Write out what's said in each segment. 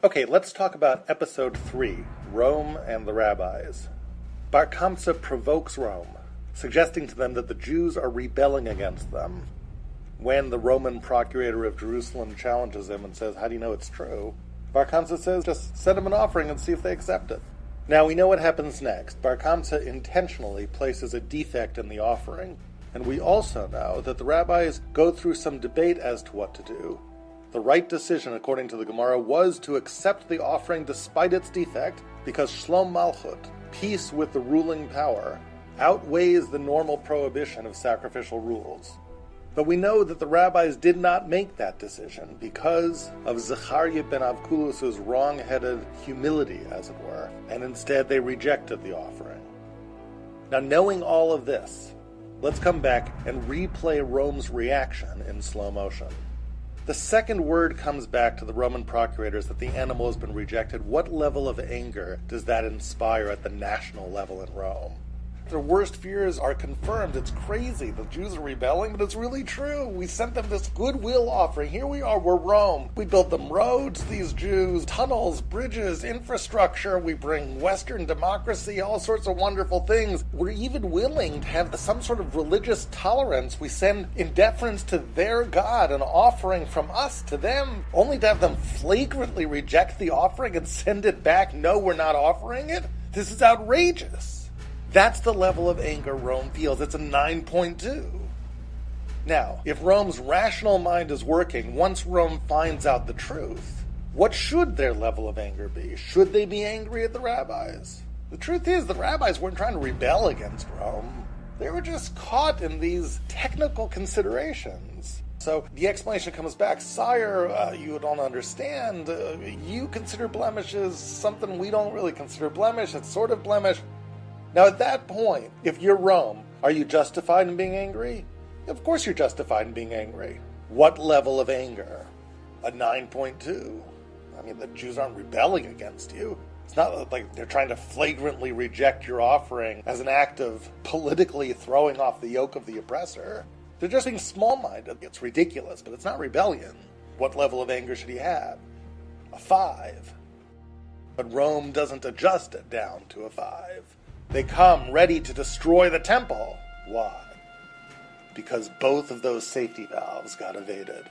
Okay, let's talk about episode 3, Rome and the Rabbis. Bar Kamsa provokes Rome, suggesting to them that the Jews are rebelling against them. When the Roman procurator of Jerusalem challenges him and says, "How do you know it's true?" Bar Kamsa says, "Just send them an offering and see if they accept it." Now we know what happens next. Bar Kamsa intentionally places a defect in the offering, and we also know that the rabbis go through some debate as to what to do. The right decision, according to the Gemara, was to accept the offering despite its defect, because Shlom Malchut, peace with the ruling power, outweighs the normal prohibition of sacrificial rules. But we know that the rabbis did not make that decision because of Zechariah ben Avkulus's wrong-headed humility, as it were, and instead they rejected the offering. Now, knowing all of this, let's come back and replay Rome's reaction in slow motion. The second word comes back to the Roman procurators that the animal has been rejected. What level of anger does that inspire at the national level in Rome? Their worst fears are confirmed. It's crazy. The Jews are rebelling, but it's really true. We sent them this goodwill offering. Here we are, we're Rome. We built them roads, these Jews, tunnels, bridges, infrastructure. We bring Western democracy, all sorts of wonderful things. We're even willing to have some sort of religious tolerance. We send in deference to their God an offering from us to them, only to have them flagrantly reject the offering and send it back. No, we're not offering it. This is outrageous. That's the level of anger Rome feels. It's a 9.2. Now, if Rome's rational mind is working, once Rome finds out the truth, what should their level of anger be? Should they be angry at the rabbis? The truth is, the rabbis weren't trying to rebel against Rome. They were just caught in these technical considerations. So the explanation comes back, "Sire, you don't understand. You consider blemishes something we don't really consider blemish. It's sort of blemish." Now at that point, if you're Rome, are you justified in being angry? Of course you're justified in being angry. What level of anger? A 9.2. I mean, the Jews aren't rebelling against you. It's not like they're trying to flagrantly reject your offering as an act of politically throwing off the yoke of the oppressor. They're just being small-minded. It's ridiculous, but it's not rebellion. What level of anger should he have? A 5. But Rome doesn't adjust it down to a 5. They come ready to destroy the temple. Why? Because both of those safety valves got evaded.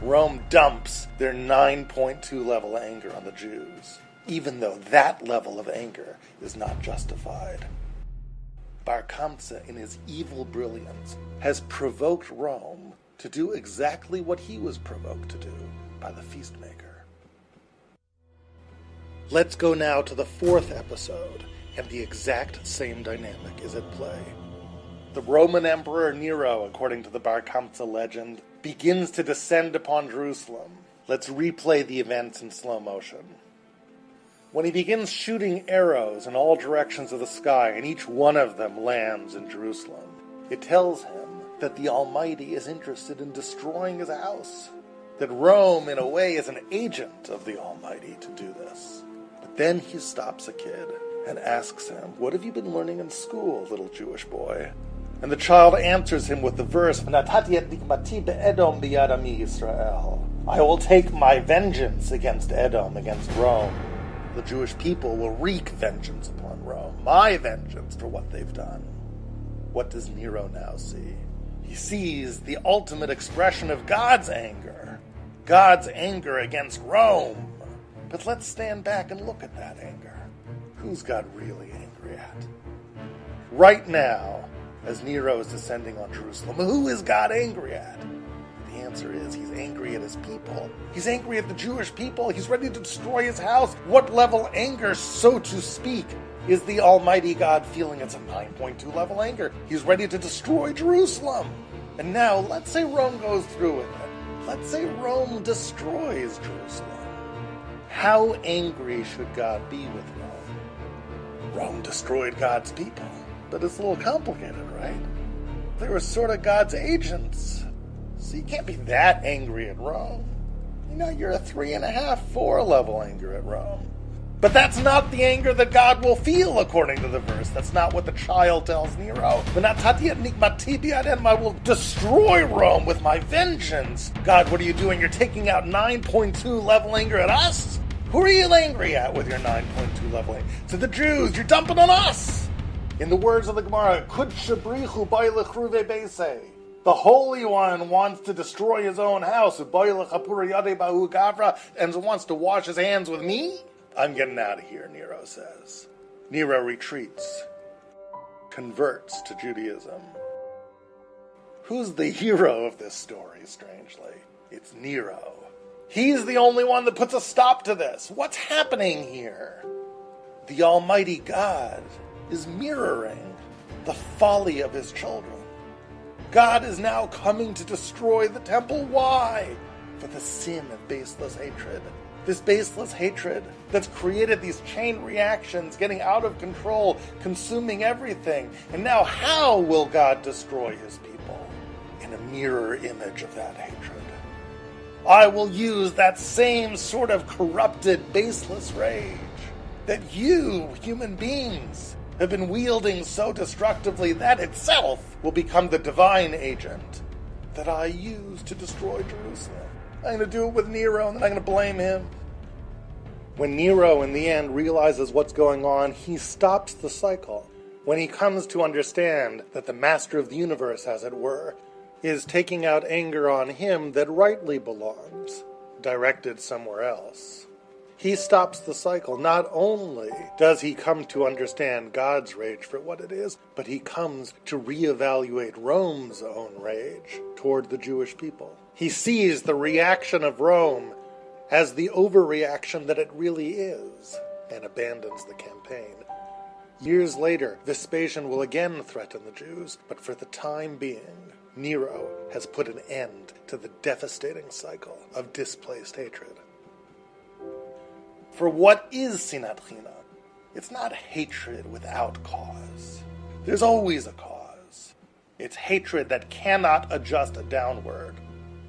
Rome dumps their 9.2 level anger on the Jews, even though that level of anger is not justified. Bar Kamsa, in his evil brilliance, has provoked Rome to do exactly what he was provoked to do by the feast maker. Let's go now to the 4th episode, and the exact same dynamic is at play. The Roman Emperor Nero, according to the Bar Kamsa legend, begins to descend upon Jerusalem. Let's replay the events in slow motion. When he begins shooting arrows in all directions of the sky, and each one of them lands in Jerusalem, it tells him that the Almighty is interested in destroying his house. That Rome, in a way, is an agent of the Almighty to do this. But then he stops a kid and asks him, "What have you been learning in school, little Jewish boy?" And the child answers him with the verse, "V'natati et nikmati be'edom biyad ami Yisrael." I will take my vengeance against Edom, against Rome. The Jewish people will wreak vengeance upon Rome, my vengeance for what they've done. What does Nero now see? He sees the ultimate expression of God's anger against Rome. But let's stand back and look at that anger. Who's God really angry at? Right now, as Nero is descending on Jerusalem, who is God angry at? The answer is he's angry at his people. He's angry at the Jewish people. He's ready to destroy his house. What level anger, so to speak, is the Almighty God feeling? It's a 9.2 level anger. He's ready to destroy Jerusalem. And now, let's say Rome goes through with it. Let's say Rome destroys Jerusalem. How angry should God be with Rome? Rome destroyed God's people. But it's a little complicated, right? They were sort of God's agents. So you can't be that angry at Rome. You know, you're a 3.5, 4 level anger at Rome. But that's not the anger that God will feel, according to the verse. That's not what the child tells Nero. I will destroy Rome with my vengeance. God, what are you doing? You're taking out 9.2 level anger at us? Who are you angry at with your 9.2 leveling? To the Jews, you're dumping on us! In the words of the Gemara, Kudshabrichu Bailachruve Beise. The Holy One wants to destroy his own house, and wants to wash his hands with me? I'm getting out of here, Nero says. Nero retreats, converts to Judaism. Who's the hero of this story, strangely? It's Nero. He's the only one that puts a stop to this. What's happening here? The Almighty God is mirroring the folly of his children. God is now coming to destroy the temple. Why? For the sin of baseless hatred. This baseless hatred that's created these chain reactions, getting out of control, consuming everything. And now how will God destroy his people? In a mirror image of that hatred. I will use that same sort of corrupted, baseless rage that you, human beings, have been wielding so destructively. That itself will become the divine agent that I use to destroy Jerusalem. I'm going to do it with Nero, and then I'm going to blame him. When Nero, in the end, realizes what's going on, he stops the cycle. When he comes to understand that the master of the universe, as it were, is taking out anger on him that rightly belongs, directed somewhere else. He stops the cycle. Not only does he come to understand God's rage for what it is, but he comes to reevaluate Rome's own rage toward the Jewish people. He sees the reaction of Rome as the overreaction that it really is, and abandons the campaign. Years later, Vespasian will again threaten the Jews, but for the time being, Nero has put an end to the devastating cycle of displaced hatred. For what is Sinat Chinam? It's not hatred without cause. There's always a cause. It's hatred that cannot adjust downward.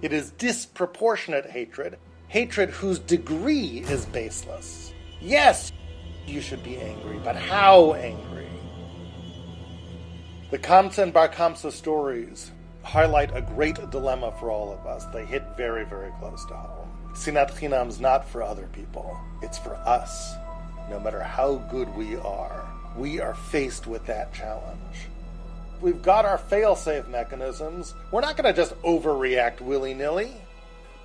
It is disproportionate hatred, hatred whose degree is baseless. Yes, you should be angry, but how angry? The Kamsa and Bar Kamsa stories highlight a great dilemma for all of us. They hit very, very close to home. Sinat Chinam's not for other people. It's for us. No matter how good we are faced with that challenge. We've got our fail-safe mechanisms. We're not going to just overreact willy-nilly.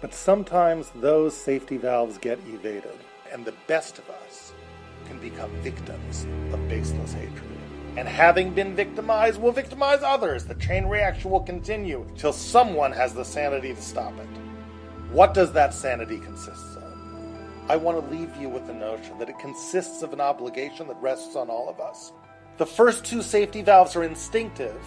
But sometimes those safety valves get evaded, and the best of us can become victims of baseless hatred. And having been victimized, will victimize others. The chain reaction will continue till someone has the sanity to stop it. What does that sanity consist of? I want to leave you with the notion that it consists of an obligation that rests on all of us. The first two safety valves are instinctive.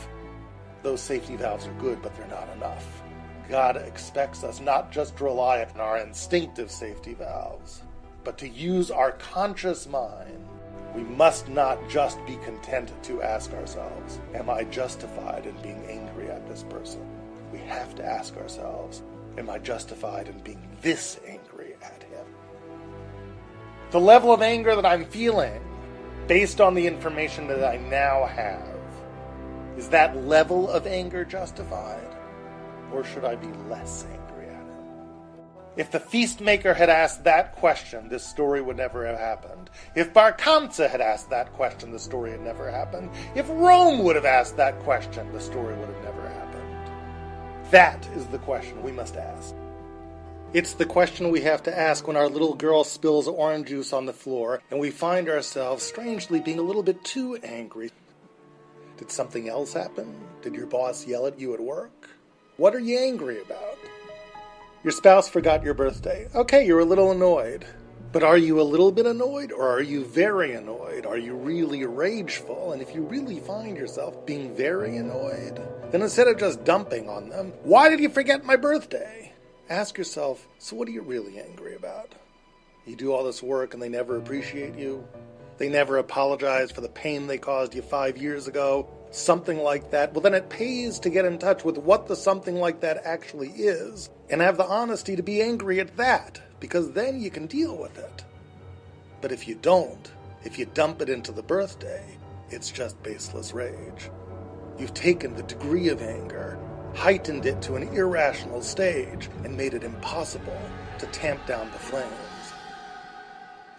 Those safety valves are good, but they're not enough. God expects us not just to rely on our instinctive safety valves, but to use our conscious mind. We must not just be content to ask ourselves, am I justified in being angry at this person? We have to ask ourselves, am I justified in being this angry at him? The level of anger that I'm feeling, based on the information that I now have, is that level of anger justified? Or should I be less angry at him? If the feast maker had asked that question, this story would never have happened. If Bar Kamsa had asked that question, the story had never happened. If Rome would have asked that question, the story would have never happened. That is the question we must ask. It's the question we have to ask when our little girl spills orange juice on the floor and we find ourselves strangely being a little bit too angry. Did something else happen? Did your boss yell at you at work? What are you angry about? Your spouse forgot your birthday. Okay, you're a little annoyed. But are you a little bit annoyed, or are you very annoyed? Are you really rageful? And if you really find yourself being very annoyed, then instead of just dumping on them, why did you forget my birthday? Ask yourself, so what are you really angry about? You do all this work and they never appreciate you? They never apologize for the pain they caused you 5 years ago? Something like that. Well, then it pays to get in touch with what the something like that actually is and have the honesty to be angry at that, because then you can deal with it. But if you don't, if you dump it into the birthday, it's just baseless rage. You've taken the degree of anger, heightened it to an irrational stage, and made it impossible to tamp down the flames.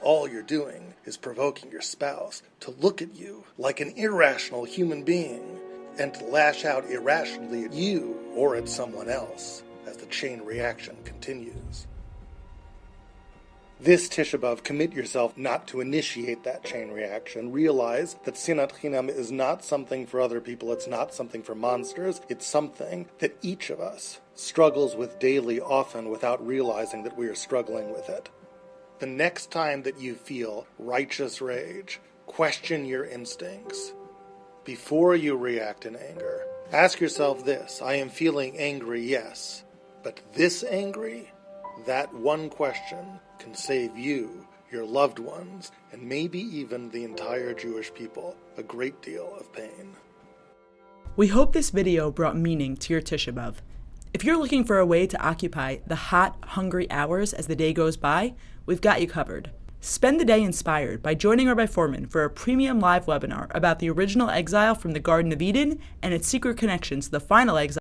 all you're doing is provoking your spouse to look at you like an irrational human being and to lash out irrationally at you or at someone else as the chain reaction continues. This Tisha B'Av, commit yourself not to initiate that chain reaction. Realize that Sinat Chinam is not something for other people, it's not something for monsters, it's something that each of us struggles with daily, often without realizing that we are struggling with it. The next time that you feel righteous rage, question your instincts. Before you react in anger, ask yourself this: I am feeling angry, yes, but this angry? That one question can save you, your loved ones, and maybe even the entire Jewish people a great deal of pain. We hope this video brought meaning to your Tisha B'Av. If you're looking for a way to occupy the hot, hungry hours as the day goes by, we've got you covered. Spend the day inspired by joining Rabbi Foreman for a premium live webinar about the original exile from the Garden of Eden and its secret connections to the final exile